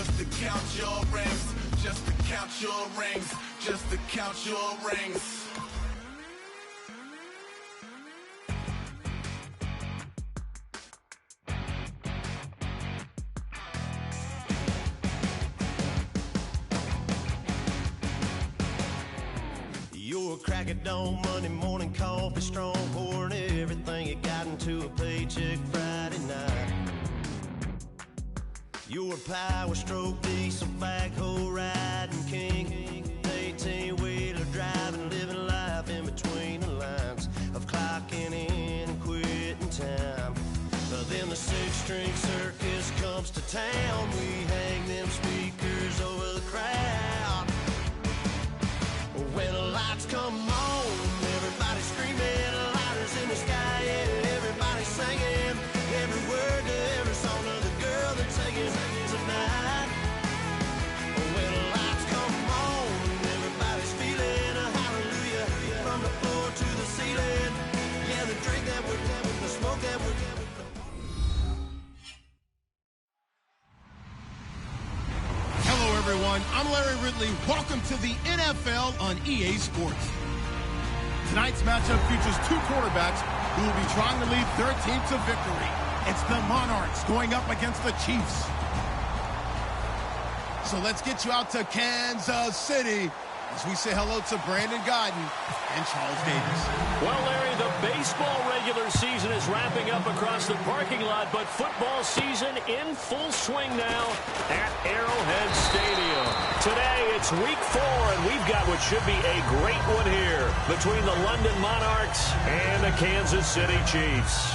just to count your rings, just to count your rings, just to count your rings. You're a crack at dawn, Monday morning coffee, strong, pouring everything you got into a paycheck Friday night. You're a power stroke, diesel backhoe riding king, 18-wheeler driving, living life in between the lines of clocking in and quitting time. But then the six-string circus comes to town, we hang them speakers over the crowd. When the lights come on, everybody screaming, lighters in the sky, yeah, everybody singing, every word to every song of the girl that's singing tonight. When the lights come on, everybody's feeling a hallelujah from the floor to the ceiling. Yeah, the drink that we're having, the smoke that we're having. Hello, everyone. I'm Larry Ridley. Welcome to the NFL on EA Sports. Tonight's matchup features two quarterbacks who will be trying to lead their team to victory. It's the Monarchs going up against the Chiefs. So let's get you out to Kansas City as we say hello to Brandon Gaudin and Charles Davis. Well, Larry, the baseball regular season is wrapping up across the parking lot, but football season in full swing now at Arrowhead Stadium. Today, it's week 4, and we've got what should be a great one here between the London Monarchs and the Kansas City Chiefs.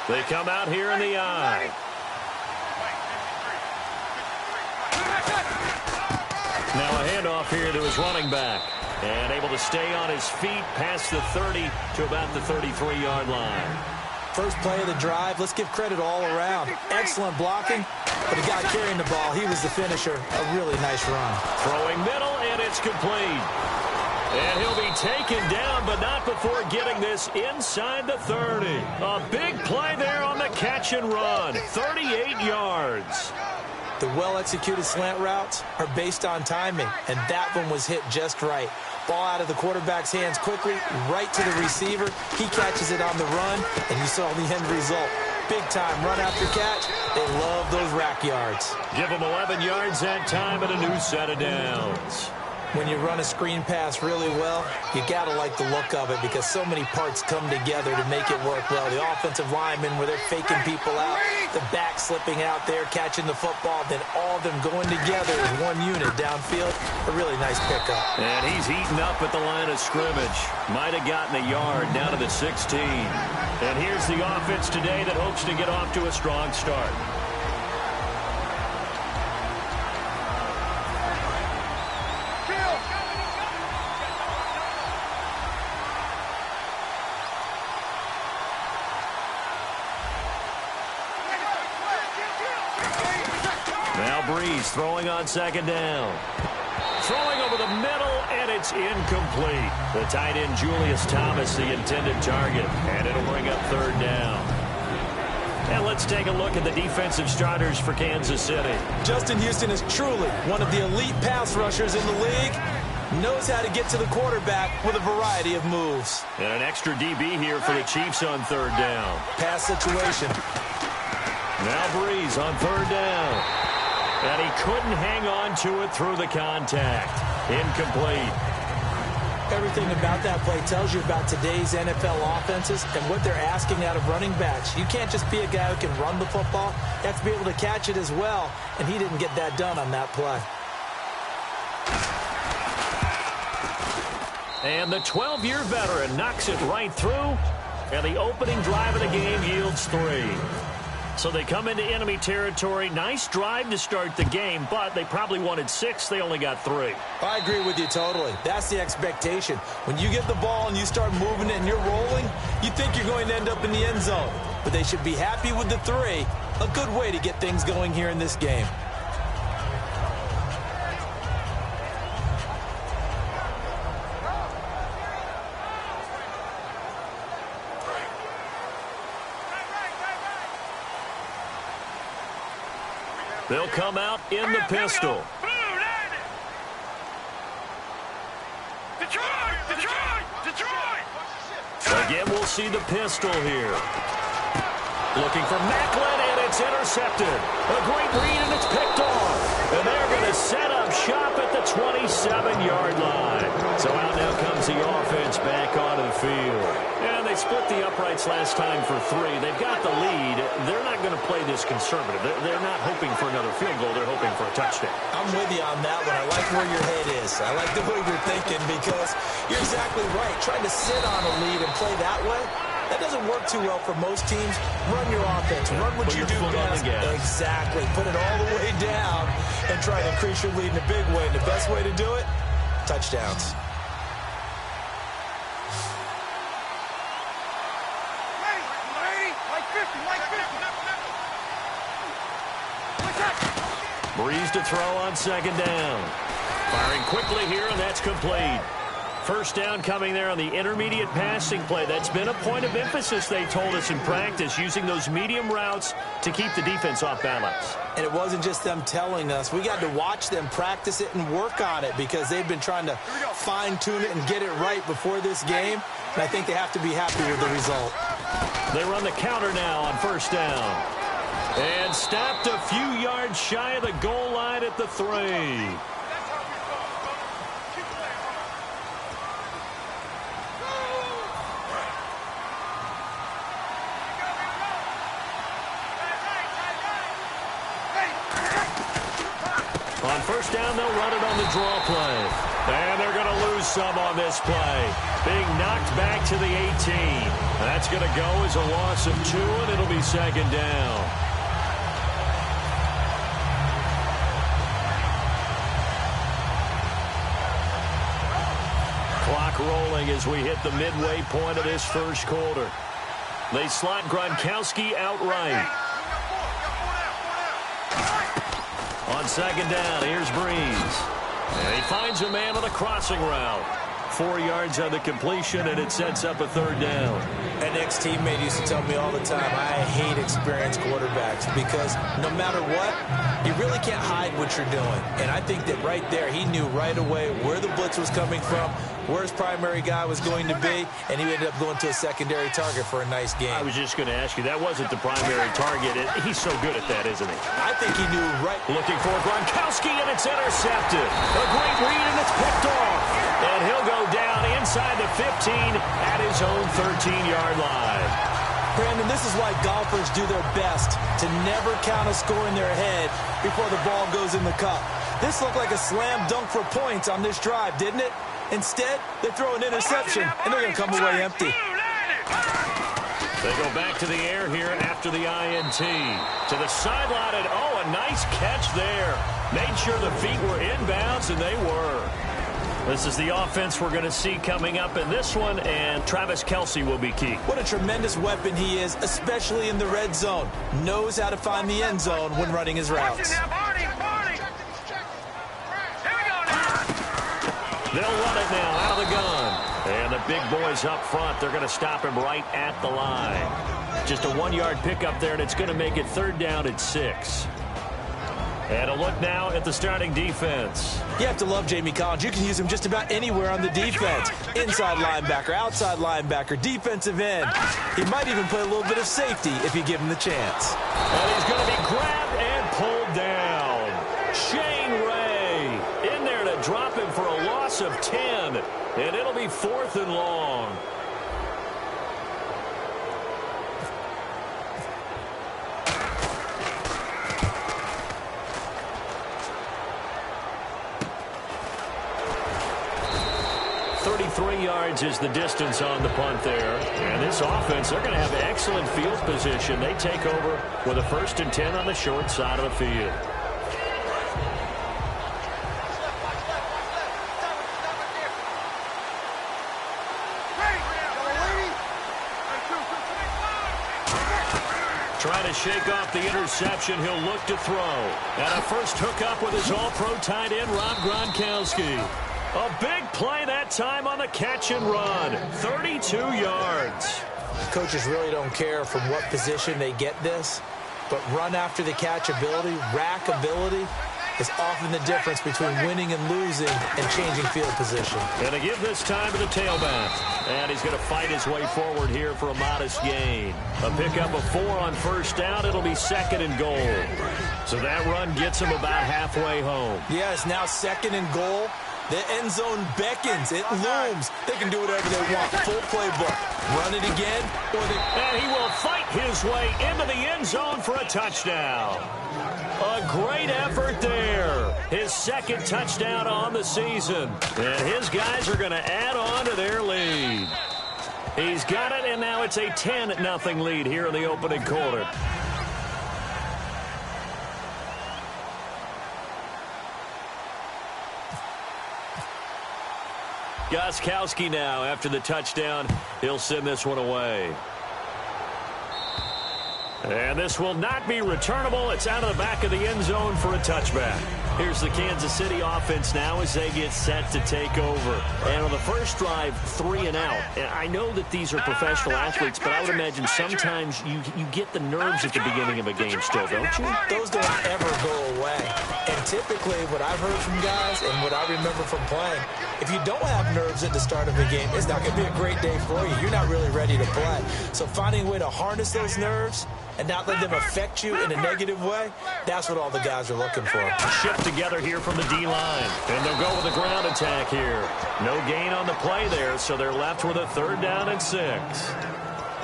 They come out here in the eye. Now a handoff here to his running back. And able to stay on his feet past the 30 to about the 33-yard line. First play of the drive, let's give credit all around. Excellent blocking, but the guy carrying the ball, he was the finisher. A really nice run. Throwing middle, and it's complete. And he'll be taken down, but not before getting this inside the 30. A big play there on the catch and run. 38 yards. The well-executed slant routes are based on timing, and that one was hit just right. Ball out of the quarterback's hands quickly, right to the receiver. He catches it on the run, and you saw the end result. Big time run after catch. They love those rack yards. Give them 11 yards that time and a new set of downs. When you run a screen pass really well, you got to like the look of it because so many parts come together to make it work well. The offensive linemen where they're faking people out, the back slipping out there, catching the football, then all of them going together as one unit downfield. A really nice pickup. And he's eaten up at the line of scrimmage. Might have gotten a yard down to the 16. And here's the offense today that hopes to get off to a strong start. Throwing on second down. Throwing over the middle, and it's incomplete. The tight end, Julius Thomas, the intended target, and it'll bring up third down. And let's take a look at the defensive starters for Kansas City. Justin Houston is truly one of the elite pass rushers in the league. Knows how to get to the quarterback with a variety of moves. And an extra DB here for the Chiefs on third down. Pass situation. Now Breeze on third down. And he couldn't hang on to it through the contact. Incomplete. Everything about that play tells you about today's NFL offenses and what they're asking out of running backs. You can't just be a guy who can run the football. You have to be able to catch it as well, and he didn't get that done on that play. And the 12-year veteran knocks it right through, and the opening drive of the game yields 3. So they come into enemy territory. Nice drive to start the game, but they probably wanted 6. They only got 3. I agree with you totally. That's the expectation. When you get the ball and you start moving it and you're rolling, you think you're going to end up in the end zone. but they should be happy with the 3. A good way to get things going here in this game. They'll come out in the pistol. Again, we'll see the pistol here. Looking for Macklin, and it's intercepted. A great read, and it's picked off. And they're going to set up shop at the 27-yard line. So out now comes the offense back onto the field. And they split the uprights last time for 3. They've got the lead. They're not going to play this conservative. They're not hoping for another field goal. They're hoping for a touchdown. I'm with you on that one. I like where your head is. I like the way you're thinking because you're exactly right. Trying to sit on a lead and play that way, that doesn't work too well for most teams. Run your offense. Run what you do best. Exactly. Put it all the way down and try to increase your lead in a big way. And the best way to do it, touchdowns. Breeze to throw on second down. Firing quickly here, and that's complete. First down coming there on the intermediate passing play. That's been a point of emphasis, they told us in practice, using those medium routes to keep the defense off balance. And it wasn't just them telling us. We got to watch them practice it and work on it because they've been trying to fine-tune it and get it right before this game. And I think they have to be happy with the result. They run the counter now on first down. And stopped a few yards shy of the goal line at the 3. On first down, they'll run it on the draw play. And they're going to lose some on this play. Being knocked back to the 18. That's going to go as a loss of 2, and it'll be second down. Clock rolling as we hit the midway point of this first quarter. They slot Gronkowski outright. On second down, here's Breeze. And he finds a man on a crossing route. 4 yards on the completion, and it sets up a third down. An ex-teammate used to tell me all the time, I hate experienced quarterbacks because no matter what, you really can't hide what you're doing. And I think that right there, he knew right away where the blitz was coming from, where his primary guy was going to be, and he ended up going to a secondary target for a nice game. I was just going to ask you, that wasn't the primary target. He's so good at that, isn't he? I think he knew right. Looking for Gronkowski, and it's intercepted. A great read, and it's picked off. And he'll go down inside the 15 at his own 13-yard line. Brandon, this is why golfers do their best to never count a score in their head before the ball goes in the cup. This looked like a slam dunk for points on this drive, didn't it? Instead, they throw an interception, and they're going to come away empty. They go back to the air here after the INT. To the sideline, and oh, a nice catch there. Made sure the feet were inbounds, and they were. This is the offense we're going to see coming up in this one, and Travis Kelce will be key. What a tremendous weapon he is, especially in the red zone. Knows how to find the end zone when running his routes. They'll run it now out of the gun. And the big boys up front, they're going to stop him right at the line. Just a 1-yard pickup there, and it's going to make it third down at 6. And a look now at the starting defense. You have to love Jamie Collins. You can use him just about anywhere on the defense. Inside linebacker, outside linebacker, defensive end. He might even play a little bit of safety if you give him the chance. And he's going to be grabbed and pulled down. Shane Ray in there to drop him for a loss of 10. And it'll be 4th and long. Yards is the distance on the punt there. And this offense, they're going to have excellent field position. They take over with a 1st and 10 on the short side of the field. shake off the interception. He'll look to throw. And a first hookup with his all-pro tight end, Rob Gronkowski. A big play that time on the catch and run. 32 yards. Coaches really don't care from what position they get this, but run after the catch ability, rack ability, is often the difference between winning and losing and changing field position. And to give this time to the tailback. And he's going to fight his way forward here for a modest gain. A pickup of 4 on first down. It'll be 2nd and goal. So that run gets him about halfway home. Yeah, it's now 2nd and goal. The end zone beckons. It looms. They can do whatever they want. Full playbook. Run it again. And he will fight his way into the end zone for a touchdown. A great effort there. His 2nd touchdown on the season. And his guys are going to add on to their lead. He's got it, and now it's a 10-0 lead here in the opening quarter. Gostkowski now after the touchdown. He'll send this one away. And this will not be returnable. It's out of the back of the end zone for a touchback. Here's the Kansas City offense now as they get set to take over. And on the first drive, 3 and out. And I know that these are professional athletes, but I would imagine sometimes you get the nerves at the beginning of a game still, don't you? Those don't ever go away. And typically what I've heard from guys and what I remember from playing, if you don't have nerves at the start of a game, it's not going to be a great day for you. You're not really ready to play. So finding a way to harness those nerves and not let them affect you in a negative way, that's what all the guys are looking for. Shift together here from the D-line. And they'll go with a ground attack here. No gain on the play there, so they're left with a 3rd down and 6.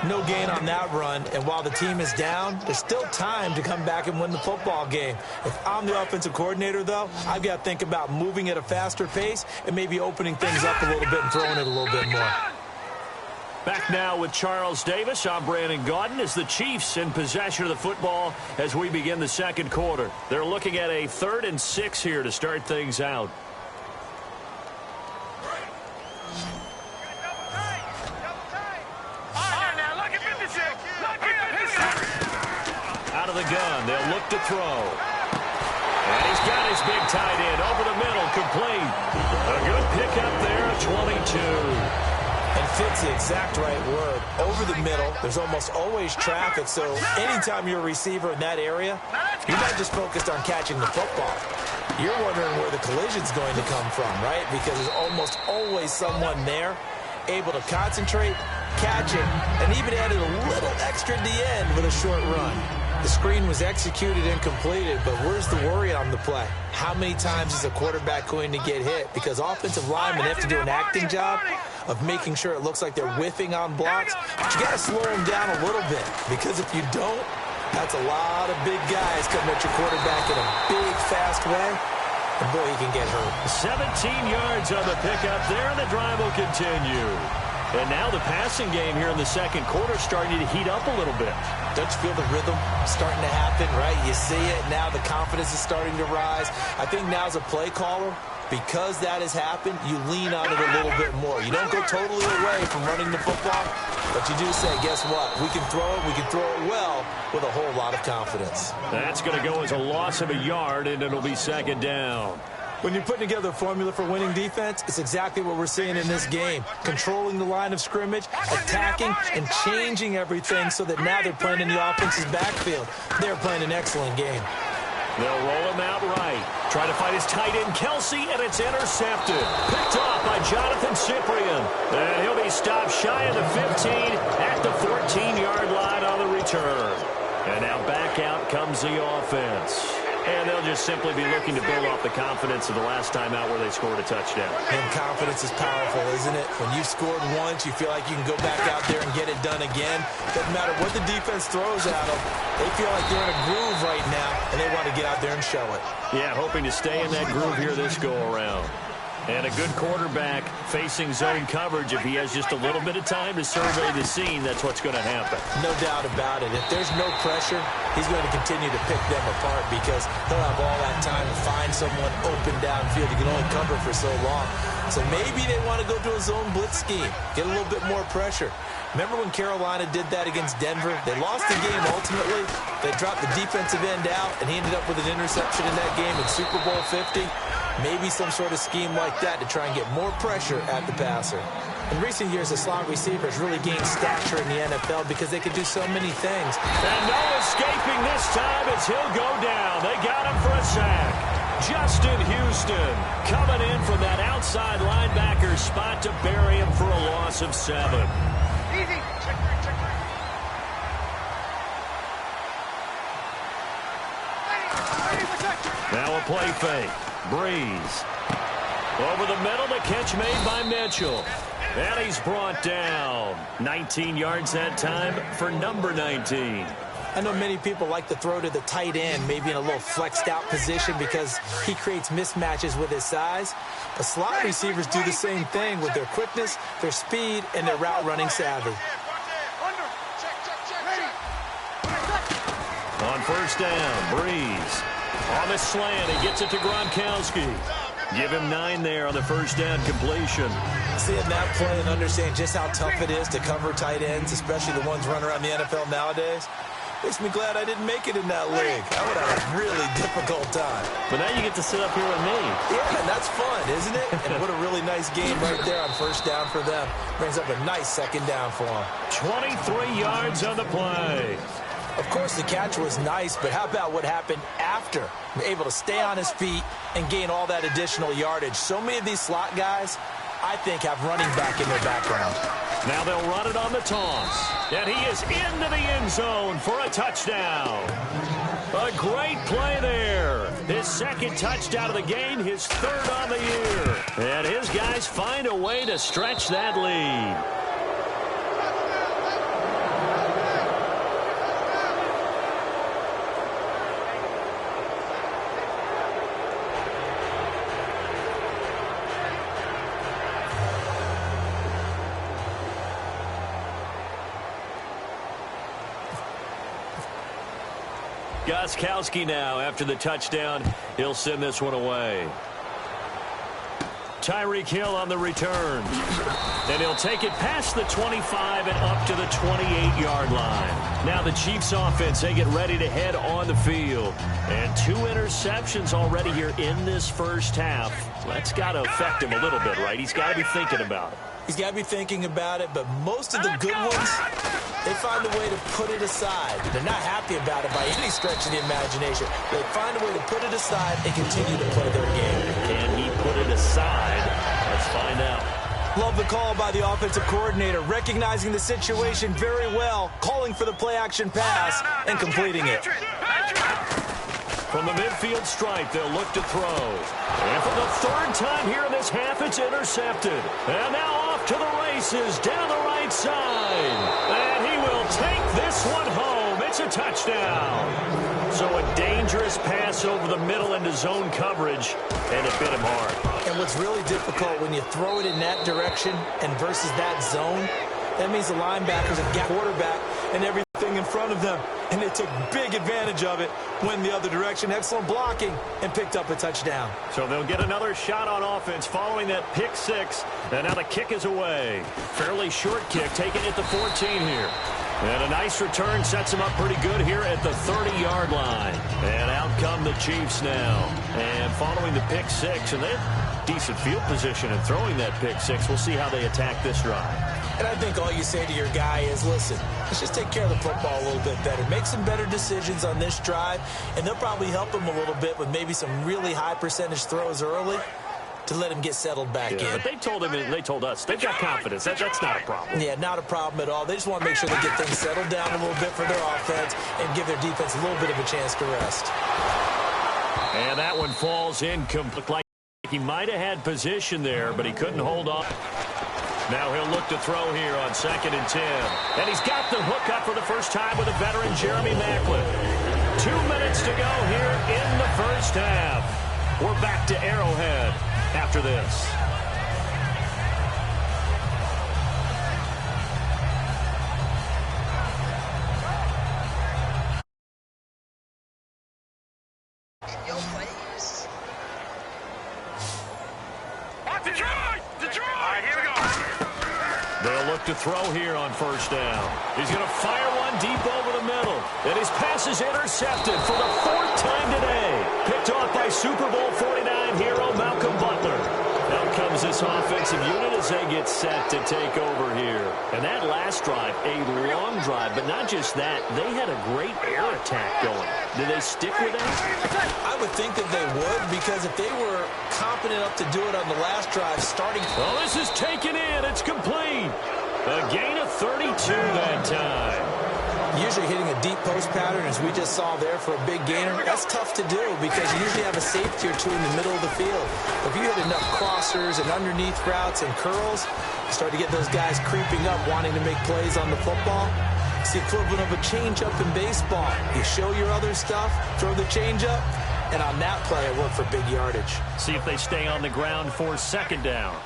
No gain on that run, and while the team is down, there's still time to come back and win the football game. If I'm the offensive coordinator, though, I've got to think about moving at a faster pace and maybe opening things up a little bit and throwing it a little bit more. Back now with Charles Davis. I'm Brandon Gaudin as the Chiefs in possession of the football as we begin the 2nd quarter. They're looking at a 3rd and 6 here to start things out. Out of the gun, they'll look to throw. And he's got his big tight end over the middle, complete. A good pickup there at 22. And fits the exact right word. Over the middle, there's almost always traffic, so anytime you're a receiver in that area, you're not just focused on catching the football. You're wondering where the collision's going to come from, right? Because there's almost always someone there able to concentrate, catch it, and even added a little extra at the end with a short run. The screen was executed and completed, but where's the worry on the play? How many times is a quarterback going to get hit? Because offensive linemen have to do an acting job of making sure it looks like they're whiffing on blocks, but you got to slow them down a little bit, because if you don't, that's a lot of big guys coming at your quarterback in a big, fast way, and boy, he can get hurt. 17 yards on the pickup there, and the drive will continue. And now the passing game here in the 2nd quarter starting to heat up a little bit. Don't you feel the rhythm starting to happen, right? You see it, now the confidence is starting to rise. I think now as a play caller, because that has happened, you lean on it a little bit more. You don't go totally away from running the football, but you do say, guess what? We can throw it well with a whole lot of confidence. That's going to go as a loss of a yard, and it'll be 2nd down. When you're putting together a formula for winning defense, it's exactly what we're seeing in this game. Controlling the line of scrimmage, attacking, and changing everything so that now they're playing in the offense's backfield. They're playing an excellent game. They'll roll him out right. Try to find his tight end, Kelsey, and it's intercepted. Picked off by Jonathan Cyprien. And he'll be stopped shy of the 15 at the 14-yard line on the return. And now back out comes the offense. And they'll just simply be looking to build off the confidence of the last time out where they scored a touchdown. And confidence is powerful, isn't it? When you've scored once, you feel like you can go back out there and get it done again. Doesn't matter what the defense throws at them. They feel like they're in a groove right now, and they want to get out there and show it. Yeah, hoping to stay in that groove here this go-around. And a good quarterback facing zone coverage. If he has just a little bit of time to survey the scene, that's what's going to happen. No doubt about it. If there's no pressure, he's going to continue to pick them apart because he'll have all that time to find someone open downfield. He can only cover for so long. So maybe they want to go to a zone blitz scheme, get a little bit more pressure. Remember when Carolina did that against Denver? They lost the game ultimately. They dropped the defensive end out, and he ended up with an interception in that game in Super Bowl 50. Maybe some sort of scheme like that to try and get more pressure at the passer. In recent years, the slot receivers really gained stature in the NFL because they could do so many things. And no escaping this time as he'll go down. They got him for a sack. Justin Houston coming in from that outside linebacker spot to bury him for a loss of 7. Easy. Check three. Now a play fake. Breeze. Over the middle, the catch made by Mitchell. And he's brought down. 19 yards that time for number 19. I know many people like to throw to the tight end, maybe in a little flexed out position because he creates mismatches with his size. But slot receivers do the same thing with their quickness, their speed, and their route running savvy. On first down, Breeze. On the slant, he gets it to Gronkowski. Give him 9 there on the first down completion. Seeing that play and understanding just how tough it is to cover tight ends, especially the ones running around the NFL nowadays, makes me glad I didn't make it in that league. I would have a really difficult time. But now you get to sit up here with me. Yeah, and that's fun, isn't it? And what a really nice game right there on first down for them. Brings up a nice second down for them. 23 yards on the play. Of course, the catch was nice, but how about what happened after? Able to stay on his feet and gain all that additional yardage. So many of these slot guys, I think, have running back in their background. Now they'll run it on the toss. And he is into the end zone for a touchdown. A great play there. His second touchdown of the game, his third on the year. And his guys find a way to stretch that lead. Gostkowski now after the touchdown. He'll send this one away. Tyreek Hill on the return. And he'll take it past the 25 and up to the 28-yard line. Now the Chiefs offense, they get ready to head on the field. And 2 interceptions already here in this first half. So that's got to affect him a little bit, right? He's got to be thinking about it. He's got to be thinking about it, but most of the good ones, they find a way to put it aside. They're not happy about it by any stretch of the imagination. They find a way to put it aside and continue to play their game. Can he put it aside? Let's find out. Love the call by the offensive coordinator, recognizing the situation very well, calling for the play-action pass and completing it. From the midfield stripe, they'll look to throw. And for the third time here in this half, it's intercepted. And now off to the races down the right side. And he will take this one home. It's a touchdown. So a dangerous pass over the middle into zone coverage, and it bit him hard. And what's really difficult when you throw it in that direction and versus that zone, that means the linebackers have got quarterback and everything in front of them. And they took big advantage of it, went the other direction. Excellent blocking and picked up a touchdown. So they'll get another shot on offense following that pick 6. And now the kick is away. Fairly short kick, taken at the 14 here. And a nice return sets them up pretty good here at the 30-yard line. And out come the Chiefs now. And following the pick 6, and they have decent field position in throwing that pick 6. We'll see how they attack this drive. And I think all you say to your guy is, listen, let's just take care of the football a little bit better. Make some better decisions on this drive, and they'll probably help him a little bit with maybe some really high percentage throws early to let him get settled back in. But they told him, and they told us, they've got confidence. That's not a problem. Yeah, not a problem at all. They just want to make sure they get things settled down a little bit for their offense and give their defense a little bit of a chance to rest. And that one falls incomplete. Like he might have had position there, but he couldn't hold on. Now he'll look to throw here on 2nd and 10. And he's got the hook up for the first time with a veteran, Jeremy Maclin. 2 minutes to go here in the first half. We're back to Arrowhead after this. to throw here on first down. He's going to fire one deep over the middle. And his pass is intercepted for the 4th time today. Picked off by Super Bowl 49 hero Malcolm Butler. Out comes this offensive unit as they get set to take over here. And that last drive, a long drive, but not just that. They had a great air attack going. Do they stick with that? I would think that they would, because if they were competent enough to do it on the last drive, starting... Well, this is taken in. It's complete. A gain of 32 that time. Usually hitting a deep post pattern, as we just saw there for a big gainer, that's tough to do because you usually have a safety or two in the middle of the field. If you hit enough crossers and underneath routes and curls, you start to get those guys creeping up, wanting to make plays on the football. It's the equivalent of a changeup in baseball. You show your other stuff, throw the changeup, and on that play, it worked for big yardage. See if they stay on the ground for 2nd down.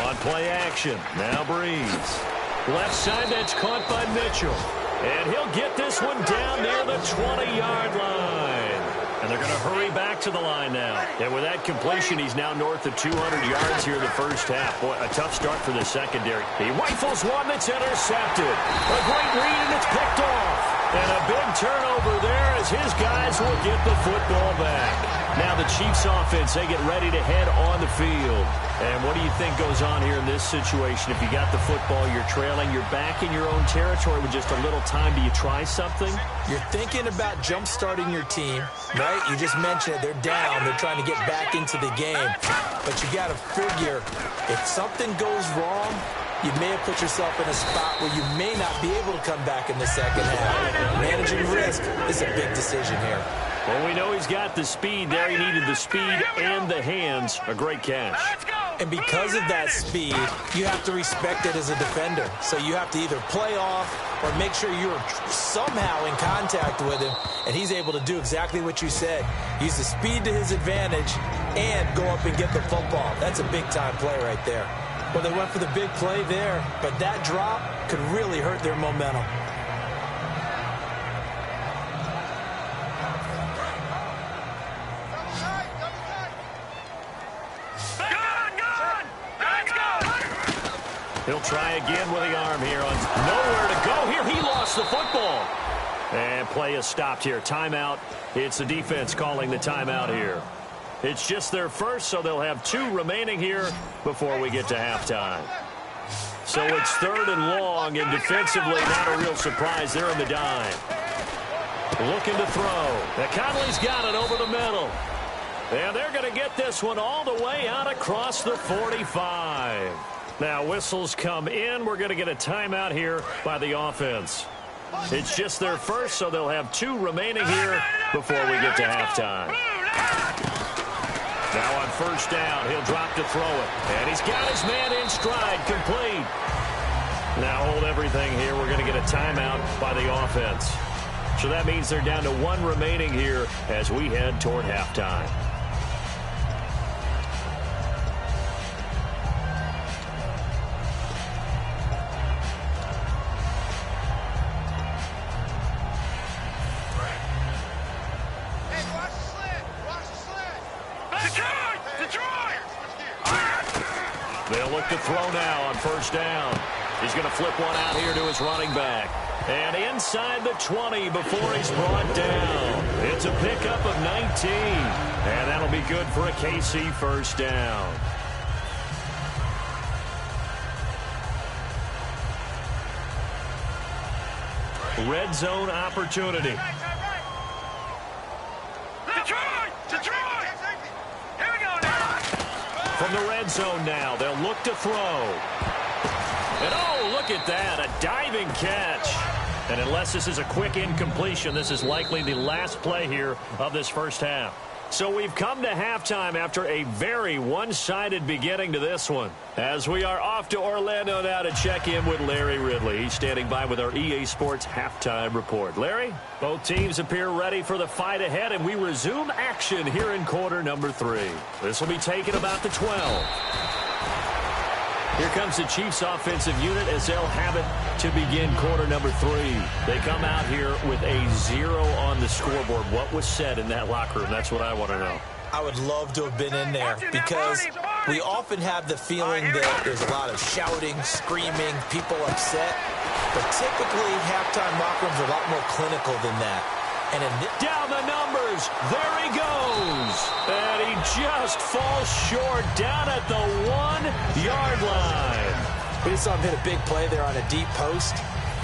On play action, now Breeze. Left side, that's caught by Mitchell. And he'll get this one down near the 20-yard line. And they're going to hurry back to the line now. And with that completion, he's now north of 200 yards here in the first half. Boy, a tough start for the secondary. He rifles one that's intercepted. A great read, and it's picked off. And a big turnover there as his guys will get the football back. Now the Chiefs offense, they get ready to head on the field. And what do you think goes on here in this situation? If you got the football, you're trailing, you're back in your own territory with just a little time. Do you try something? You're thinking about jump-starting your team, right? You just mentioned it. They're down. They're trying to get back into the game. But you got to figure, if something goes wrong, you may have put yourself in a spot where you may not be able to come back in the second half. Managing risk is a big decision here. Well, we know he's got the speed there. He needed the speed and the hands. A great catch. And because of that speed, you have to respect it as a defender. So you have to either play off or make sure you're somehow in contact with him, and he's able to do exactly what you said. Use the speed to his advantage and go up and get the football. That's a big-time play right there. Well, they went for the big play there, but that drop could really hurt their momentum. He'll try again with the arm here. Nowhere to go here. He lost the football. And play is stopped here. Timeout. It's the defense calling the timeout here. It's just their first, so they'll have 2 remaining here before we get to halftime. So it's 3rd and long, and defensively not a real surprise. They're in the dime. Looking to throw. Now Conley's got it over the middle. And they're going to get this one all the way out across the 45. Now whistles come in. We're going to get a timeout here by the offense. It's just their first, so they'll have 2 remaining here before we get to halftime. Now on first down, he'll drop to throw it. And he's got his man in stride, complete. Now hold everything here. We're going to get a timeout by the offense. So that means they're down to 1 remaining here as we head toward halftime. They'll look to throw now on first down. He's going to flip one out here to his running back. And inside the 20 before he's brought down. It's a pickup of 19. And that'll be good for a KC first down. Red zone opportunity. From the red zone now, they'll look to throw. And oh, look at that, a diving catch. And unless this is a quick incompletion, this is likely the last play here of this first half. So we've come to halftime after a very one-sided beginning to this one. As we are off to Orlando now to check in with Larry Ridley. He's standing by with our EA Sports halftime report. Larry, both teams appear ready for the fight ahead, and we resume action here in quarter number 3. This will be taken about the 12. Here comes the Chiefs offensive unit as they'll have it to begin quarter number 3. They come out here with a 0 on the scoreboard. What was said in that locker room? That's what I want to know. I would love to have been in there because We often have the feeling that there's a lot of shouting, screaming, people upset. But typically, halftime locker rooms are a lot more clinical than that. And down the numbers. There he goes. And he just falls short down at the 1-yard line. We just saw him hit a big play there on a deep post.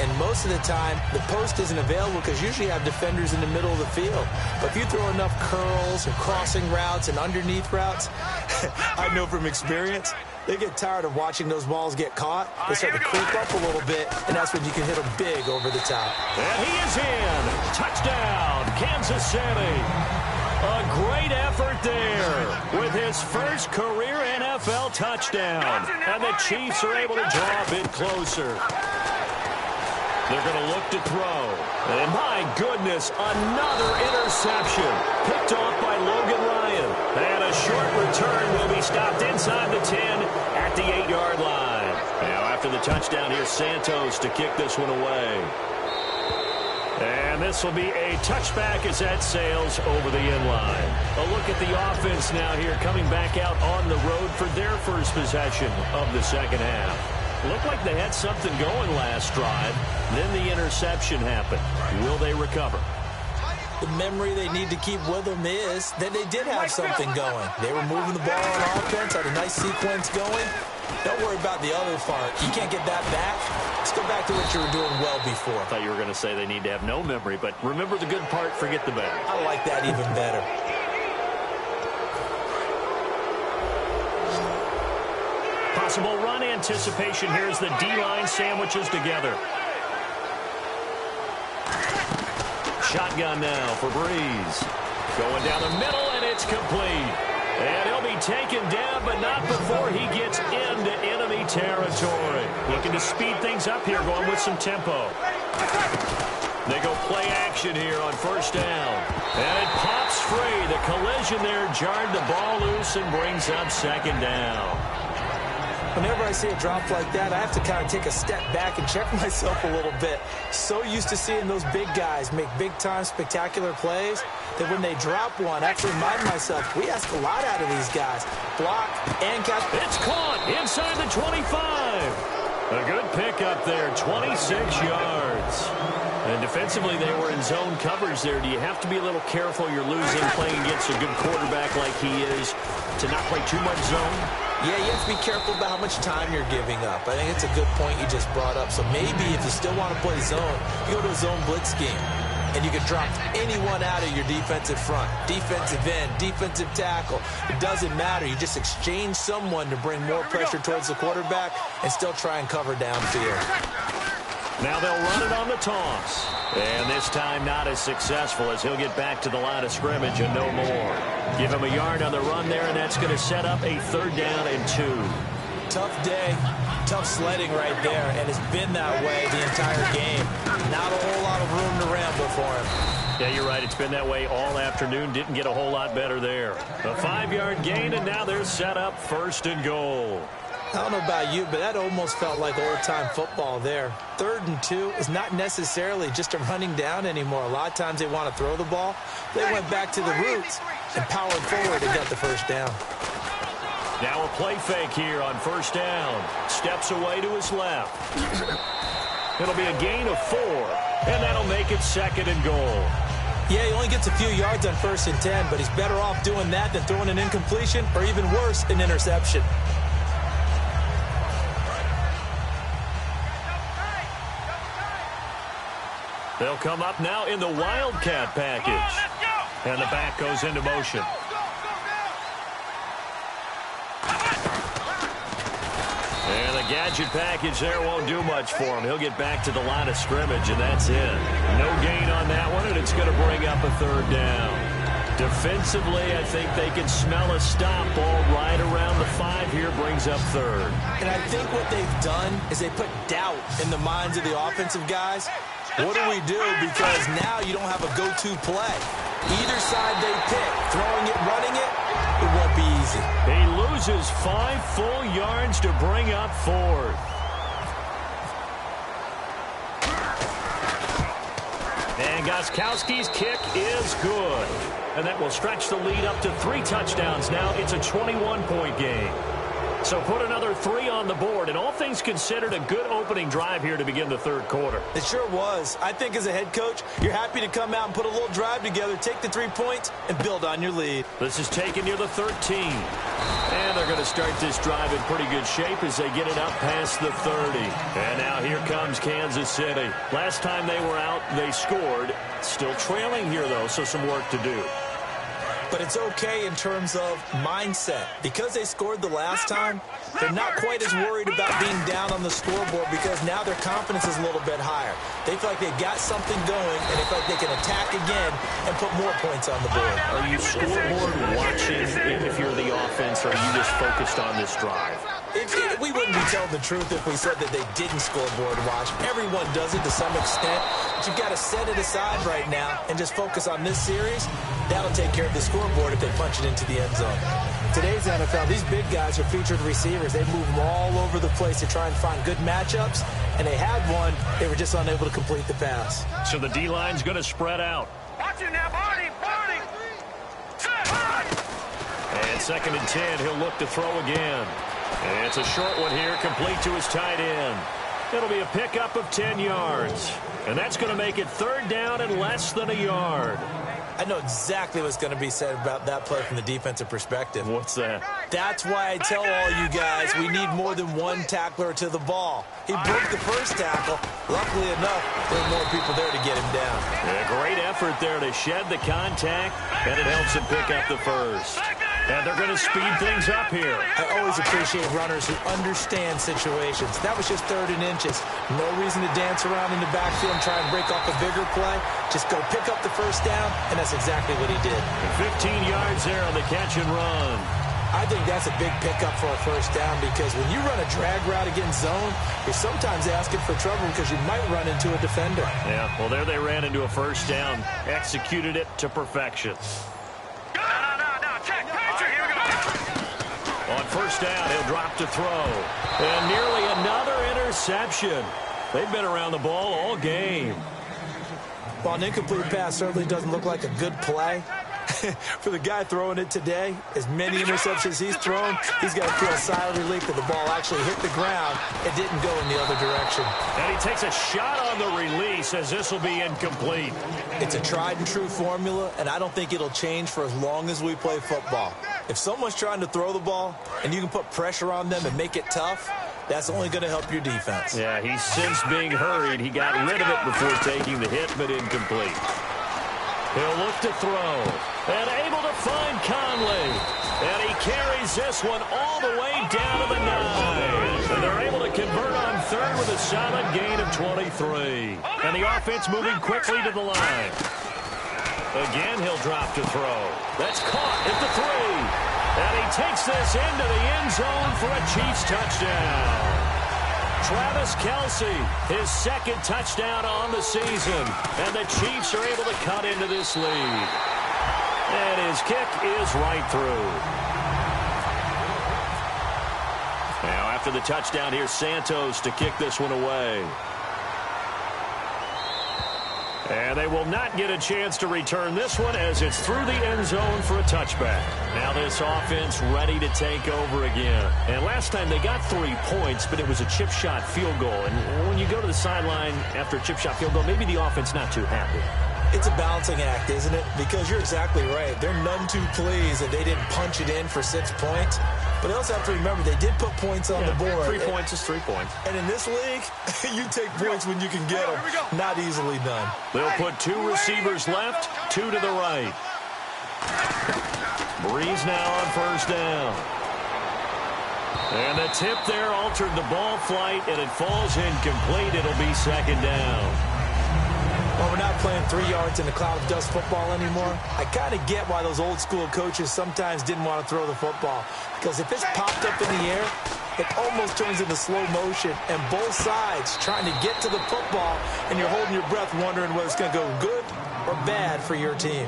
And most of the time, the post isn't available because usually you have defenders in the middle of the field. But if you throw enough curls and crossing routes and underneath routes, I know from experience, they get tired of watching those balls get caught. They start to creep up a little bit, and that's when you can hit them big over the top. And he is in. Touchdown, Kansas City. A great effort there with his first career NFL touchdown. And the Chiefs are able to draw a bit closer. They're going to look to throw. And my goodness, another interception. Picked off by Logan Ryan. And a short return will be stopped inside the 10 at the 8-yard line. Now after the touchdown, here's Santos to kick this one away. And this will be a touchback as that sails over the end line. A look at the offense now here coming back out on the road for their first possession of the second half. Looked like they had something going last drive. Then the interception happened. Will they recover? The memory they need to keep with them is that they did have something going. They were moving the ball on offense, had a nice sequence going. Don't worry about the other part. You can't get that back. Let's go back to what you were doing well before. I thought you were going to say they need to have no memory, but remember the good part, forget the bad. I like that even better. Possible run anticipation. Here's the D-line sandwiches together. Shotgun now for Breeze. Going down the middle, and it's complete. And he'll be taken down, but not before he gets into enemy territory. Looking to speed things up here, going with some tempo. They go play action here on first down. And it pops free. The collision there jarred the ball loose and brings up second down. Whenever I see a drop like that, I have to kind of take a step back and check myself a little bit. So used to seeing those big guys make big-time spectacular plays that when they drop one, I have to remind myself, we ask a lot out of these guys. Block and catch. It's caught inside the 25. A good pick up there, 26 yards. And defensively, they were in zone coverage there. Do you have to be a little careful? You're losing playing against a good quarterback like he is to not play too much zone? Yeah, you have to be careful about how much time you're giving up. I think it's a good point you just brought up. So maybe if you still want to play zone, you go to a zone blitz scheme. And you can drop anyone out of your defensive front. Defensive end, defensive tackle. It doesn't matter. You just exchange someone to bring more pressure towards the quarterback and still try and cover downfield. Now they'll run it on the toss. And this time not as successful as he'll get back to the line of scrimmage and no more. Give him a yard on the run there, and that's going to set up a 3rd down and 2. Tough day, tough sledding right there, and it's been that way the entire game. Not a whole lot of room to ramble for him. Yeah, you're right. It's been that way all afternoon. Didn't get a whole lot better there. A 5-yard gain, and now they're set up 1st and goal. I don't know about you, but that almost felt like old-time football there. 3rd and 2 is not necessarily just a running down anymore. A lot of times they want to throw the ball. They went back to the roots and powered forward and got the 1st down. Now a play fake here on 1st down. Steps away to his left. It'll be a gain of 4, and that'll make it 2nd and goal. Yeah, he only gets a few yards on 1st and 10, but he's better off doing that than throwing an incompletion or even worse, an interception. They'll come up now in the Wildcat package. And the back goes into motion. And the gadget package there won't do much for him. He'll get back to the line of scrimmage, and that's it. No gain on that one, and it's going to bring up a 3rd down. Defensively, I think they can smell a stop ball right around the 5 here, brings up 3rd. And I think what they've done is they put doubt in the minds of the offensive guys. What do we do? Because now you don't have a go-to play. Either side they pick, throwing it, running it, it won't be easy. He loses 5 full yards to bring up 4th. And Gostkowski's kick is good. And that will stretch the lead up to 3 touchdowns now. It's a 21-point game. So put another 3 on the board, and all things considered, a good opening drive here to begin the third quarter. It sure was. I think as a head coach, you're happy to come out and put a little drive together, take the 3 points, and build on your lead. This is taken near the 13. And they're going to start this drive in pretty good shape as they get it up past the 30. And now here comes Kansas City. Last time they were out, they scored. Still trailing here, though, so some work to do. But it's okay in terms of mindset. Because they scored the last time, they're not quite as worried about being down on the scoreboard because now their confidence is a little bit higher. They feel like they've got something going, and they feel like they can attack again and put more points on the board. Are you scoreboard watching if you're the offense, or are you just focused on this drive? We wouldn't be telling the truth if we said that they didn't scoreboard watch. Everyone does it to some extent. But you've got to set it aside right now and just focus on this series. That'll take care of the scoreboard if they punch it into the end zone. Today's NFL, these big guys are featured receivers. They move them all over the place to try and find good matchups. And they had one. They were just unable to complete the pass. So the D-line's going to spread out. Watch it now, Barney. And 2nd and 10, he'll look to throw again. And it's a short one here, complete to his tight end. It'll be a pickup of 10 yards. And that's going to make it 3rd down and less than a yard. I know exactly what's going to be said about that play from the defensive perspective. What's that? That's why I tell all you guys we need more than one tackler to the ball. He broke the first tackle. Luckily enough, there were more people there to get him down. A great effort there to shed the contact, and it helps him pick up the first. And they're going to speed things up here. I always appreciate runners who understand situations. That was just 3rd and inches. No reason to dance around in the backfield and try and break off a bigger play. Just go pick up the first down, and that's exactly what he did. 15 yards there on the catch and run. I think that's a big pickup for a first down because when you run a drag route against zone, you're sometimes asking for trouble because you might run into a defender. Yeah, well, there they ran into a first down. Executed it to perfection. On first down, he'll drop to throw. And nearly another interception. They've been around the ball all game. Well, an incomplete pass certainly doesn't look like a good play. For the guy throwing it today, as many interceptions he's thrown, he's got to feel a sigh of relief that the ball actually hit the ground. It didn't go in the other direction. And he takes a shot on the release as this will be incomplete. It's a tried and true formula, and I don't think it'll change for as long as we play football. If someone's trying to throw the ball and you can put pressure on them and make it tough, that's only going to help your defense. Yeah, he's since being hurried. He got rid of it before taking the hit, but incomplete. He'll look to throw. And able to find Conley. And he carries this one all the way down to the 9. And they're able to convert on 3rd with a solid gain of 23. And the offense moving quickly to the line. Again, he'll drop to throw. That's caught at the 3. And he takes this into the end zone for a Chiefs touchdown. Travis Kelce, his 2nd touchdown on the season. And the Chiefs are able to cut into this lead. And his kick is right through. Now, after the touchdown, here's Santos to kick this one away. And they will not get a chance to return this one as it's through the end zone for a touchback. Now this offense ready to take over again. And last time they got 3 points, but it was a chip shot field goal. And when you go to the sideline after a chip shot field goal, maybe the offense not too happy. It's a balancing act, isn't it? Because you're exactly right. They're none too pleased that they didn't punch it in for 6 points. But they also have to remember they did put points on the board. 3 points is 3 points. And in this league, you take points when you can get them. Not easily done. They'll put 2 receivers left, 2 to the right. Breeze now on first down. And the tip there altered the ball flight, and it falls incomplete. It'll be 2nd down. Well, we're not playing 3 yards in a cloud of dust football anymore. I kind of get why those old school coaches sometimes didn't want to throw the football. Because if it's popped up in the air, it almost turns into slow motion. And both sides trying to get to the football, and you're holding your breath wondering whether it's going to go good or bad for your team.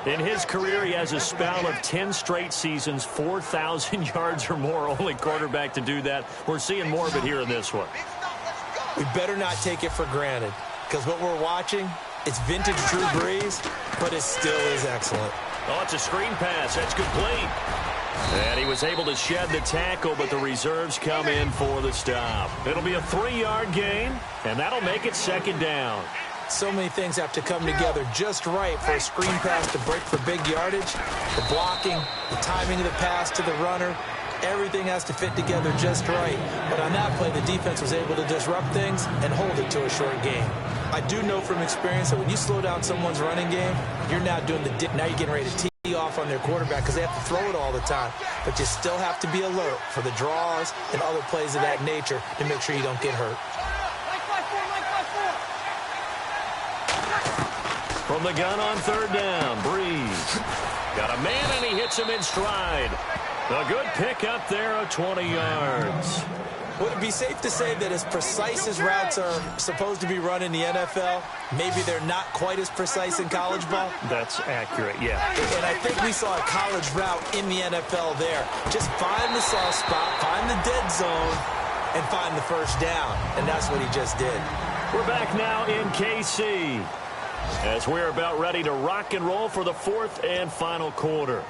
In his career, he has a spell of 10 straight seasons, 4,000 yards or more. Only quarterback to do that. We're seeing more of it here in this one. We better not take it for granted. Because what we're watching, it's vintage Drew Brees, but it still is excellent. Oh, it's a screen pass. That's complete. And he was able to shed the tackle, but the reserves come in for the stop. It'll be a 3-yard gain, and that'll make it second down. So many things have to come together just right for a screen pass to break for big yardage. The blocking, the timing of the pass to the runner, everything has to fit together just right. But on that play, the defense was able to disrupt things and hold it to a short game. I do know from experience that when you slow down someone's running game, you're now doing now you're getting ready to tee off on their quarterback because they have to throw it all the time. But you still have to be alert for the draws and other plays of that nature to make sure you don't get hurt. From the gun on third down, Breeze. Got a man, and he hits him in stride. A good pickup there of 20 yards. Would it be safe to say that as precise as routes are supposed to be run in the NFL, maybe they're not quite as precise in college ball? That's accurate, yeah. And I think we saw a college route in the NFL there. Just find the soft spot, find the dead zone, and find the first down. And that's what he just did. We're back now in KC as we're about ready to rock and roll for the fourth and final quarter.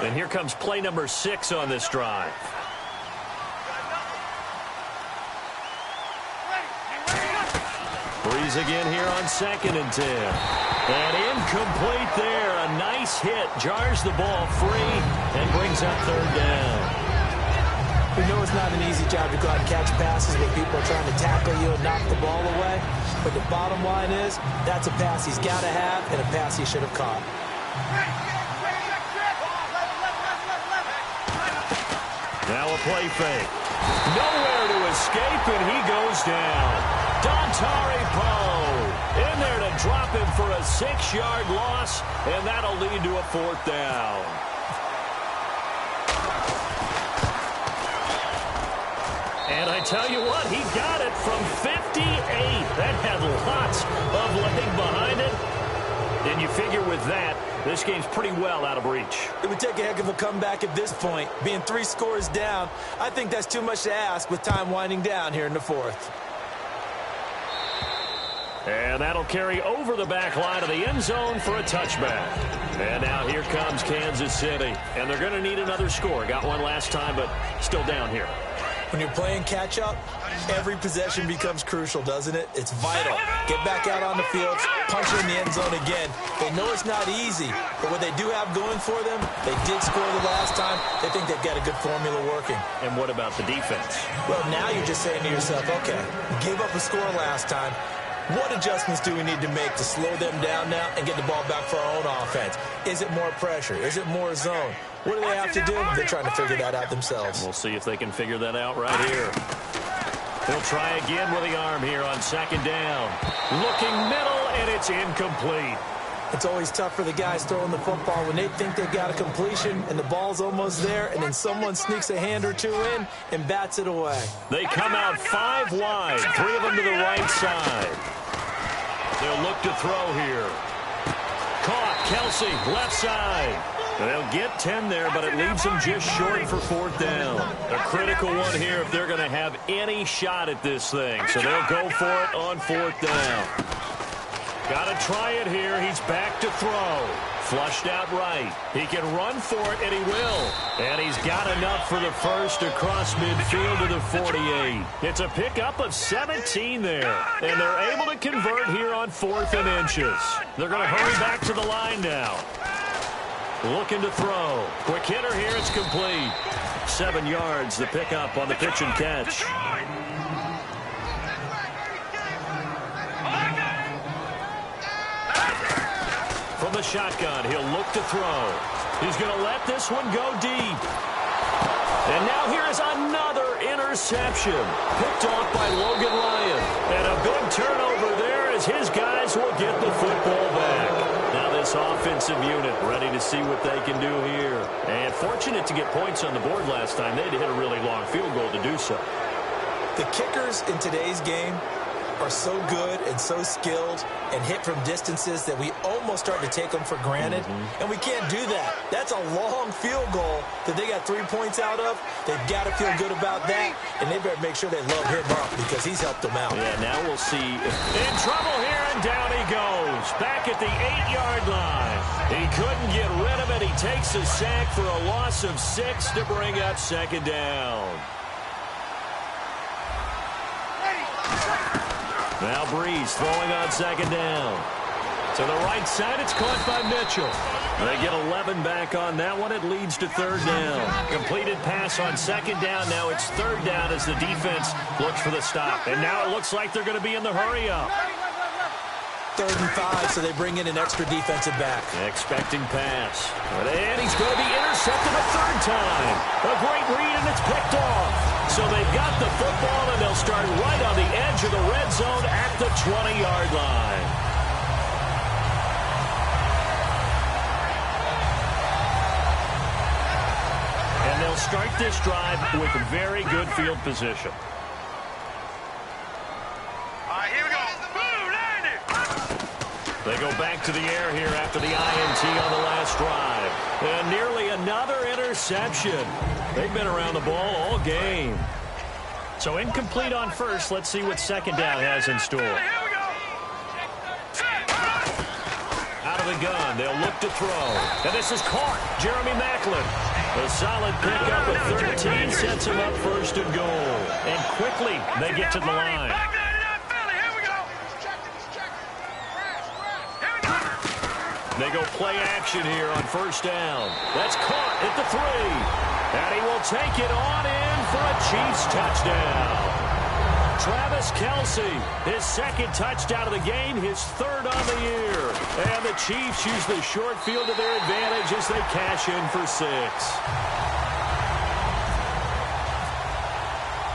And here comes play number 6 on this drive. Breeze again here on 2nd and 10. And incomplete there. A nice hit. Jars the ball free and brings up third down. We know it's not an easy job to go out and catch passes when people are trying to tackle you and knock the ball away. But the bottom line is that's a pass he's got to have and a pass he should have caught. Now a play fake. Nowhere to escape, and he goes down. Dontari Poe in there to drop him for a 6-yard loss, and that'll lead to a 4th down. And I tell you what, he got it from 58. That had lots of leg behind it. And you figure with that, this game's pretty well out of reach. It would take a heck of a comeback at this point. Being 3 scores down, I think that's too much to ask with time winding down here in the 4th. And that'll carry over the back line of the end zone for a touchback. And now here comes Kansas City. And they're going to need another score. Got one last time, but still down here. When you're playing catch-up, every possession becomes crucial, doesn't it? It's vital. Get back out on the field, punch it in the end zone again. They know it's not easy, but what they do have going for them, they did score the last time. They think they've got a good formula working. And what about the defense? Well, now you're just saying to yourself, okay, we gave up a score last time. What adjustments do we need to make to slow them down now and get the ball back for our own offense? Is it more pressure? Is it more zone? What do they have to do? They're trying to figure that out themselves. We'll see if they can figure that out right here. He'll try again with the arm here on 2nd down. Looking middle, and it's incomplete. It's always tough for the guys throwing the football when they think they've got a completion and the ball's almost there, and then someone sneaks a hand or two in and bats it away. They come out 5 wide, 3 of them to the right side. They'll look to throw here. Caught, Kelsey, left side. They'll get 10 there, but it leaves them just short for 4th down. A critical one here if they're going to have any shot at this thing. So they'll go for it on 4th down. Got to try it here. He's back to throw. Flushed out right. He can run for it, and he will. And he's got enough for the first across midfield to the 48. It's a pickup of 17 there. And they're able to convert here on 4th and inches. They're going to hurry back to the line now. Looking to throw. Quick hitter here. It's complete. 7 yards, the pickup on the pitch and catch. From the shotgun, he'll look to throw. He's going to let this one go deep. And now here is another interception. Picked off by Logan Ryan. And a big turnover there as his guys will get the football back. Now this offensive unit ready to see what they can do here. And fortunate to get points on the board last time. They had to hit a really long field goal to do so. The kickers in today's game are so good and so skilled and hit from distances that we almost start to take them for granted. And we can't do that. That's a long field goal that they got 3 points out of. They've got to feel good about that, and they better make sure they load him up because he's helped them out. Yeah, now we'll see. In trouble here, and down he goes. goes, back at the 8-yard line. He couldn't get rid of it. He takes a sack for a loss of 6 to bring up second down. Now Breeze throwing on second down. To the right side, it's caught by Mitchell. They get 11 back on that one. It leads to third down. Completed pass on second down. Now it's third down as the defense looks for the stop. And now it looks like they're going to be in the hurry-up. 3rd and 5, so they bring in an extra defensive back. Expecting pass. And he's going to be intercepted a third time. A great read, and it's picked off. So they've got the football, and they'll start right on the edge of the red zone at the 20-yard line. And they'll start this drive with very good field position. They go back to the air here after the INT on the last drive. And nearly another interception. They've been around the ball all game. So incomplete on first. Let's see what second down has in store. Out of the gun. They'll look to throw. And this is caught. Jeremy Maclin. A solid pickup of 13 sets him up first and goal. And quickly they get to the line. They go play action here on first down. That's caught at the 3. And he will take it on in for a Chiefs touchdown. Travis Kelce, his second touchdown of the game, his 3rd on the year. And the Chiefs use the short field to their advantage as they cash in for 6.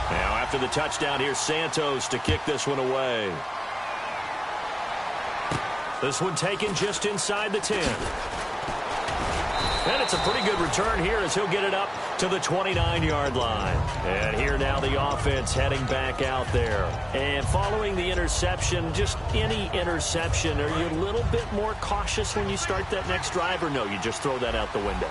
Now after the touchdown, here's Santos to kick this one away. This one taken just inside the 10. And it's a pretty good return here as he'll get it up to the 29-yard line. And here now the offense heading back out there. And following the interception, just any interception, are you a little bit more cautious when you start that next drive, or no, you just throw that out the window?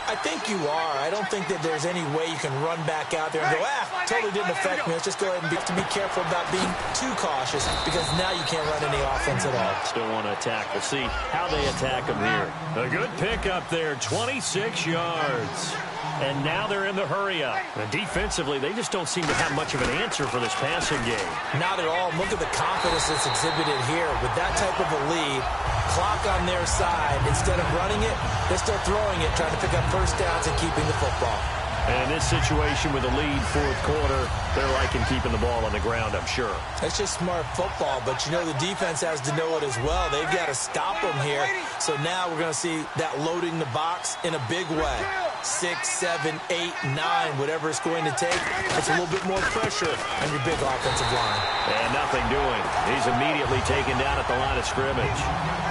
I think you are. I don't think that there's any way you can run back out there and go, totally didn't affect me. Let's just go ahead and be careful about being too cautious, because now you can't run any offense at all. Still want to attack. We'll see how they attack them here. A good pickup there, 26 yards. And now they're in the hurry-up. And defensively, they just don't seem to have much of an answer for this passing game. Not at all. Look at the confidence that's exhibited here. With that type of a lead, clock on their side, instead of running it, they're still throwing it, trying to pick up first downs and keeping the football. And in this situation with a lead, 4th quarter, they're liking keeping the ball on the ground, I'm sure. That's just smart football, but you know the defense has to know it as well. They've got to stop them here. So now we're going to see that loading the box in a big way. 6, 7, 8, 9, whatever it's going to take. It's a little bit more pressure on your big offensive line. And nothing doing. He's immediately taken down at the line of scrimmage.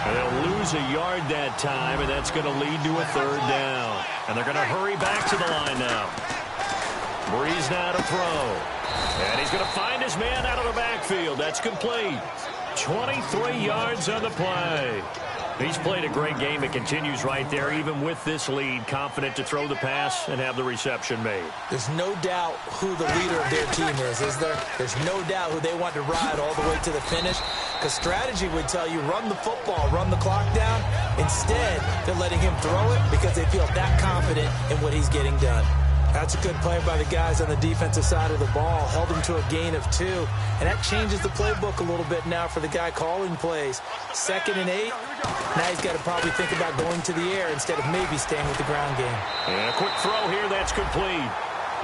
And they'll lose a yard that time, and that's going to lead to a 3rd down. And they're going to hurry back to the line now. Breeze now to throw. And he's going to find his man out of the backfield. That's complete. 23 yards on the play. He's played a great game. It continues right there, even with this lead, confident to throw the pass and have the reception made. There's no doubt who the leader of their team is there? There's no doubt who they want to ride all the way to the finish, because strategy would tell you run the football, run the clock down. Instead, they're letting him throw it because they feel that confident in what he's getting done. That's a good play by the guys on the defensive side of the ball. Held him to a gain of 2. And that changes the playbook a little bit now for the guy calling plays. 2nd and 8. Now he's got to probably think about going to the air instead of maybe staying with the ground game. And a quick throw here. That's complete.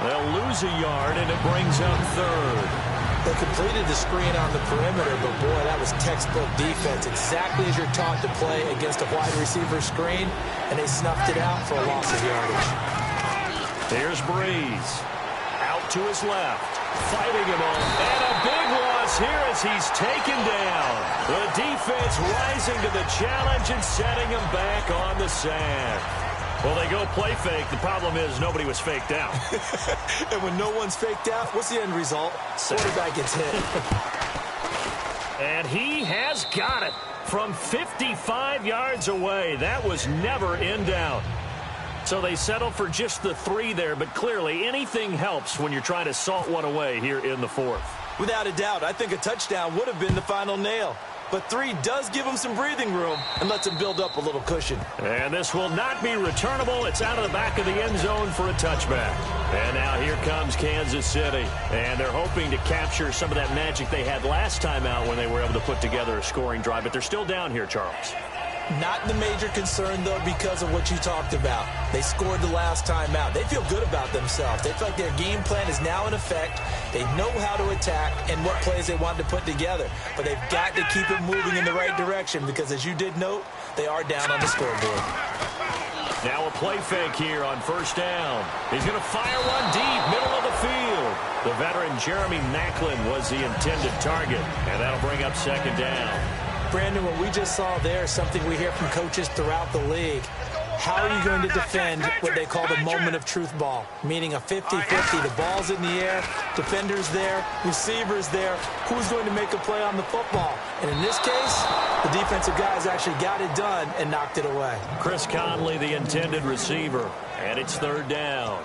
They'll lose a yard, and it brings up 3rd. They completed the screen on the perimeter, but boy, that was textbook defense. Exactly as you're taught to play against a wide receiver screen, and they snuffed it out for a loss of yardage. There's Breeze. Out to his left. Fighting him on. And a big loss here as he's taken down. The defense rising to the challenge and setting him back on the sack. Well, they go play fake. The problem is nobody was faked out. And when no one's faked out, what's the end result? Quarterback gets hit. And he has got it from 55 yards away. That was never in doubt. So they settle for just the 3 there, but clearly anything helps when you're trying to salt one away here in the 4th. Without a doubt, I think a touchdown would have been the final nail. but 3 does give him some breathing room and lets him build up a little cushion. And this will not be returnable. It's out of the back of the end zone for a touchback. And now here comes Kansas City. And they're hoping to capture some of that magic they had last time out when they were able to put together a scoring drive. But they're still down here, Charles. Not the major concern, though, because of what you talked about. They scored the last time out. They feel good about themselves. They feel like their game plan is now in effect. They know how to attack and what plays they want to put together. But they've got to keep it moving in the right direction because, as you did note, they are down on the scoreboard. Now a play fake here on first down. He's going to fire one deep, middle of the field. The veteran Jeremy Maclin was the intended target, and that'll bring up second down. Brandon, what we just saw there is something we hear from coaches throughout the league. How are you going to defend what they call the moment of truth ball, meaning a 50-50? The ball's in the air, defenders there, receivers there. Who's going to make a play on the football? And in this case, the defensive guys actually got it done and knocked it away. Chris Conley, the intended receiver, and it's third down.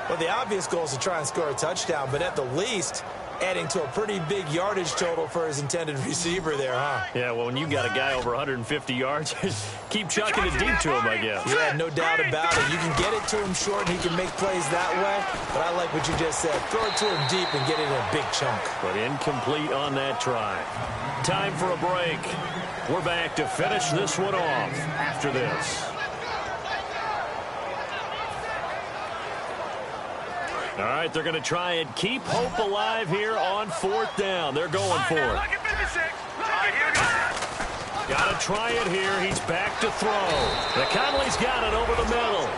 Well, the obvious goal is to try and score a touchdown, but at the least, adding to a pretty big yardage total for his intended receiver there, huh? Yeah, well, when you got a guy over 150 yards, keep chucking it deep to him, I guess. Yeah, no doubt about it. You can get it to him short, and he can make plays that way. But I like what you just said. Throw it to him deep and get it in a big chunk. But incomplete on that try. Time for a break. We're back to finish this one off after this. All right, they're going to try and keep hope alive here on fourth down. They're going for it. Got to try it here. He's back to throw. Now Conley's got it over the middle.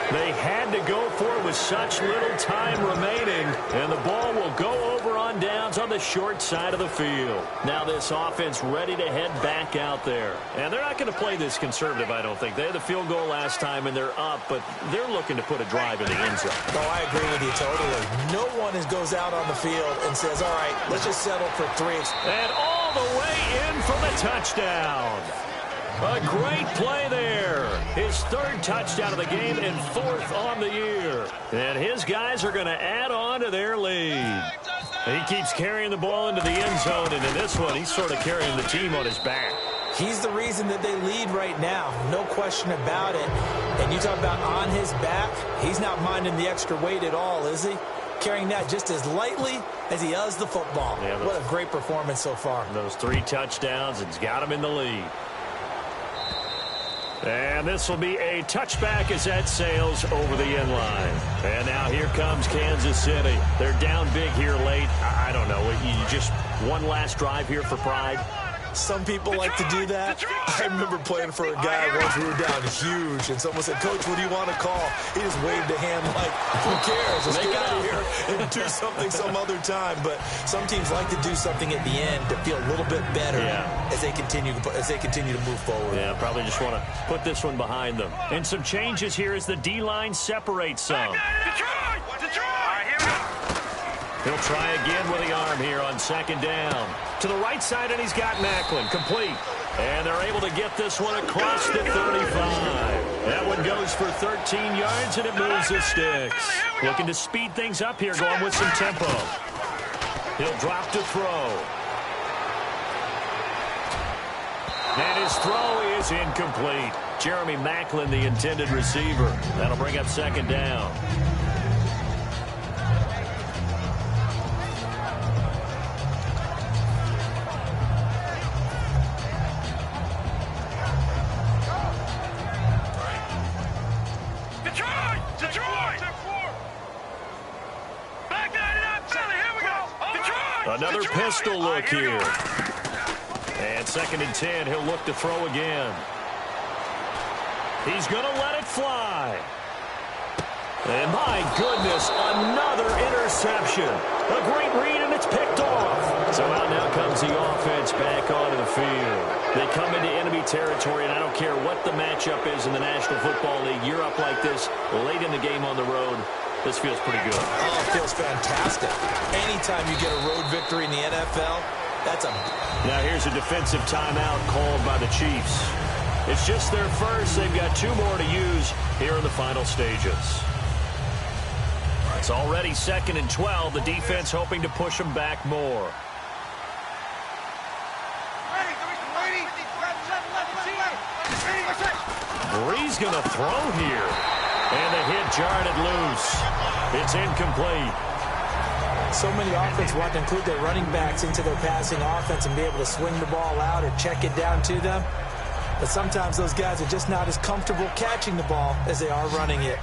They had to go for it with such little time remaining, and the ball will go over on downs on the short side of the field. Now this offense ready to head back out there. And they're not going to play this conservative, I don't think. They had the field goal last time, and they're up, but they're looking to put a drive in the end zone. Oh, I agree with you totally. No one goes out on the field and says, all right, let's just settle for 3. And all the way in for the touchdown. A great play there. His 3rd touchdown of the game and 4th on the year. And his guys are going to add on to their lead. He keeps carrying the ball into the end zone, and in this one, he's sort of carrying the team on his back. He's the reason that they lead right now. No question about it. And you talk about on his back, he's not minding the extra weight at all, is he? Carrying that just as lightly as he does the football. Yeah, what a great performance so far. Those 3 touchdowns, it's got him in the lead. And this will be a touchback as that sails over the end line. And now here comes Kansas City. They're down big here late. I don't know. You just one last drive here for pride. Some people like to do that. I remember playing for a guy once we were down huge, and someone said, Coach, what do you want to call? He just waved a hand like, who cares? Let's get out of here and do something some other time. But some teams like to do something at the end to feel a little bit better as they continue to move forward. Yeah, probably just want to put this one behind them. And some changes here as the D-line separates some. He'll try again with the arm here on second down. To the right side, and he's got Maclin complete. And they're able to get this one across the 35. That one goes for 13 yards, and it moves the sticks. Looking to speed things up here, going with some tempo. He'll drop to throw. And his throw is incomplete. Jeremy Maclin, the intended receiver. That'll bring up second down. Another pistol look here. And 2nd and 10, he'll look to throw again. He's going to let it fly. And my goodness, another interception. A great read, and it's picked off. So out now comes the offense back onto the field. They come into enemy territory, and I don't care what the matchup is in the National Football League. You're up like this late in the game on the road. This feels pretty good. Oh, it feels fantastic. Anytime you get a road victory in the NFL, that's a... Now here's a defensive timeout called by the Chiefs. It's just their first. They've got 2 more to use here in the final stages. It's already 2nd and 12. The defense hoping to push them back more. Brees going to throw here. And the hit jarred it loose. It's incomplete. So many offenses want to include their running backs into their passing offense and be able to swing the ball out or check it down to them. But sometimes those guys are just not as comfortable catching the ball as they are running it.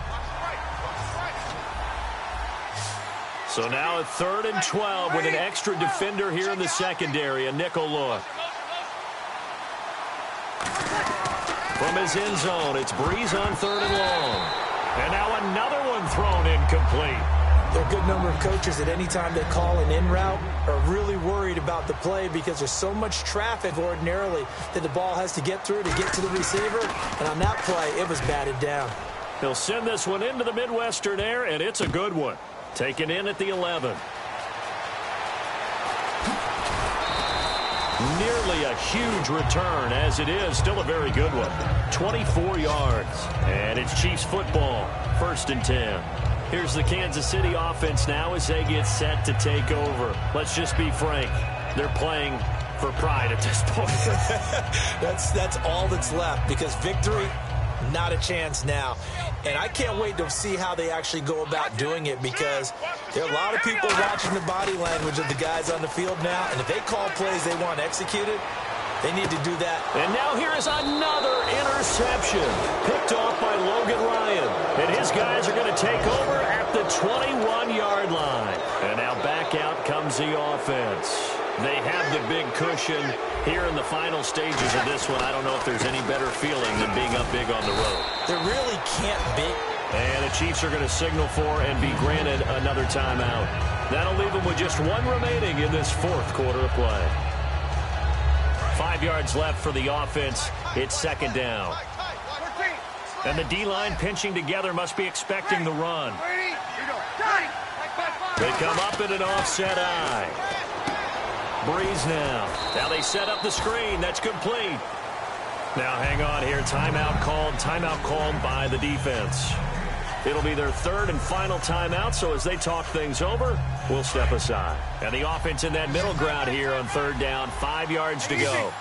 So now at 3rd and 12 with an extra defender here in the secondary, a nickel look. From his end zone, it's Brees on 3rd and long. And now another one thrown incomplete. There are a good number of coaches that any time they call an in route are really worried about the play because there's so much traffic ordinarily that the ball has to get through to get to the receiver. And on that play, it was batted down. He'll send this one into the Midwestern air, and it's a good one. Taken in at the 11. Nearly a huge return, as it is still a very good one. 24 yards, and it's Chiefs football, 1st and 10. Here's the Kansas City offense now as they get set to take over. Let's just be frank. They're playing for pride at this point. That's all that's left because victory, not a chance now. And I can't wait to see how they actually go about doing it because there are a lot of people watching the body language of the guys on the field now. And if they call plays they want executed, they need to do that. And now here is another interception picked off by Logan Ryan. And his guys are going to take over at the 21-yard line. And now back out comes the offense. They have the big cushion here in the final stages of this one. I don't know if there's any better feeling than being up big on the road. There really can't be. And the Chiefs are going to signal for and be granted another timeout. That'll leave them with just one remaining in this 4th quarter of play. 5 yards left for the offense. It's 2nd down. And the D-line pinching together must be expecting the run. They come up in an offset eye. Brees now. Now they set up the screen. That's complete. Now hang on here. Timeout called by the defense. It'll be their 3rd and final timeout, so as they talk things over, we'll step aside. And the offense in that middle ground here on 3rd down. 5 yards to go.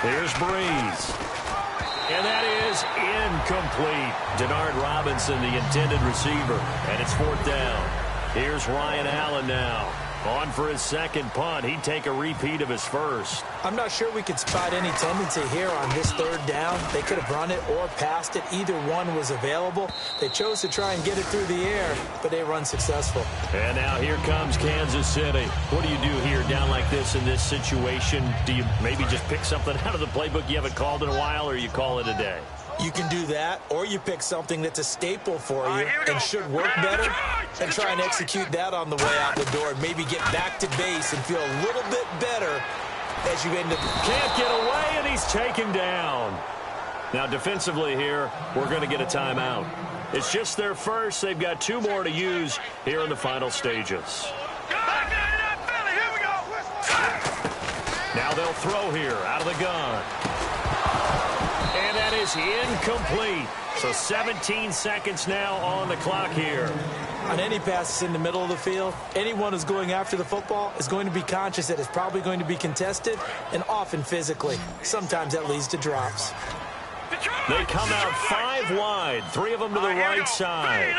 Here's Brees. And that is incomplete. Denard Robinson, the intended receiver. And it's 4th down. Here's Ryan Allen now. On for his 2nd punt. He'd take a repeat of his 1st. I'm not sure we could spot any tendency here on this 3rd down. They could have run it or passed it. Either one was available. They chose to try and get it through the air, but they run successful. And now here comes Kansas City. What do you do here down like this in this situation? Do you maybe just pick something out of the playbook you haven't called in a while, or you call it a day? You can do that, or you pick something that's a staple for you and should work better and try and execute that on the way out the door and maybe get back to base and feel a little bit better as you end up. Can't get away, and he's taken down. Now defensively here, we're going to get a timeout. It's just their first. They've got 2 more to use here in the final stages. Now they'll throw here out of the gun. And that is incomplete. So 17 seconds now on the clock here. On any passes in the middle of the field, anyone who's going after the football is going to be conscious that it's probably going to be contested and often physically. Sometimes that leads to drops. They come out 5 wide, 3 of them to the right side.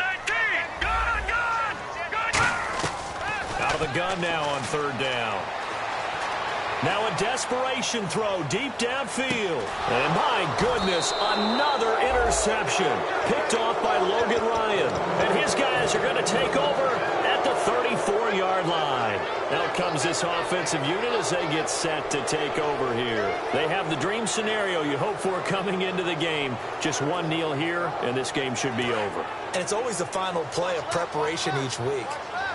Out of the gun now on 3rd down. Now a desperation throw deep downfield. And my goodness, another interception. Picked off by Logan Ryan. And his guys are going to take over at the 34-yard line. Out comes this offensive unit as they get set to take over here. They have the dream scenario you hope for coming into the game. Just one kneel here, and this game should be over. And it's always the final play of preparation each week.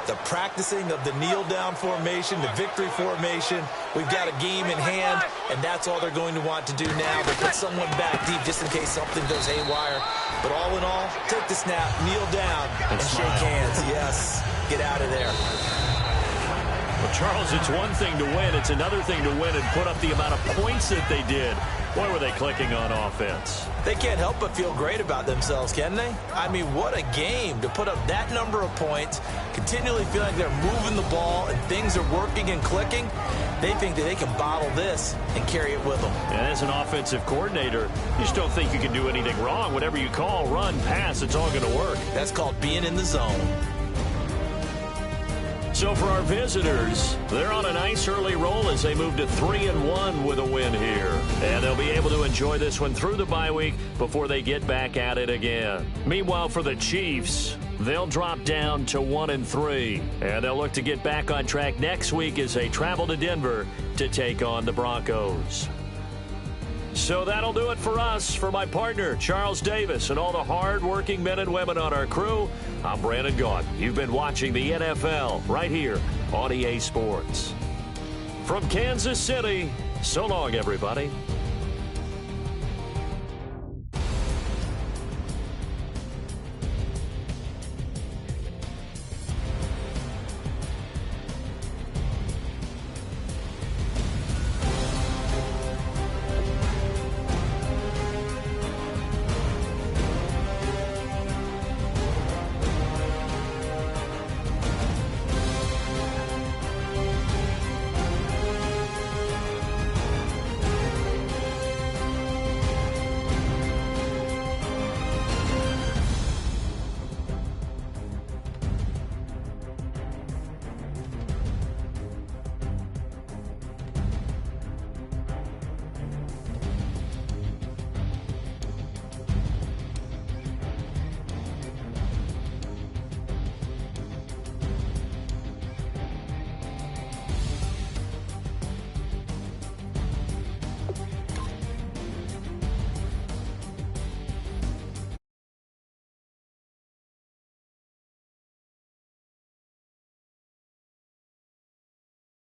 The practicing of the kneel-down formation, the victory formation. We've got a game in hand, and that's all they're going to want to do now. They put someone back deep just in case something goes haywire. But all in all, take the snap, kneel down, and shake hands. Yes, get out of there. The Charles, it's one thing to win. It's another thing to win and put up the amount of points that they did. Boy, were they clicking on offense. They can't help but feel great about themselves, can they? I mean, what a game to put up that number of points, continually feeling like they're moving the ball and things are working and clicking. They think that they can bottle this and carry it with them. And as an offensive coordinator, you just don't think you can do anything wrong. Whatever you call, run, pass, it's all going to work. That's called being in the zone. So for our visitors, they're on a nice early roll as they move to 3-1 with a win here. And they'll be able to enjoy this one through the bye week before they get back at it again. Meanwhile, for the Chiefs, they'll drop down to 1-3. And they'll look to get back on track next week as they travel to Denver to take on the Broncos. So that'll do it for us. For my partner, Charles Davis, and all the hard-working men and women on our crew, I'm Brandon Gaudin. You've been watching the NFL right here on EA Sports. From Kansas City, so long, everybody.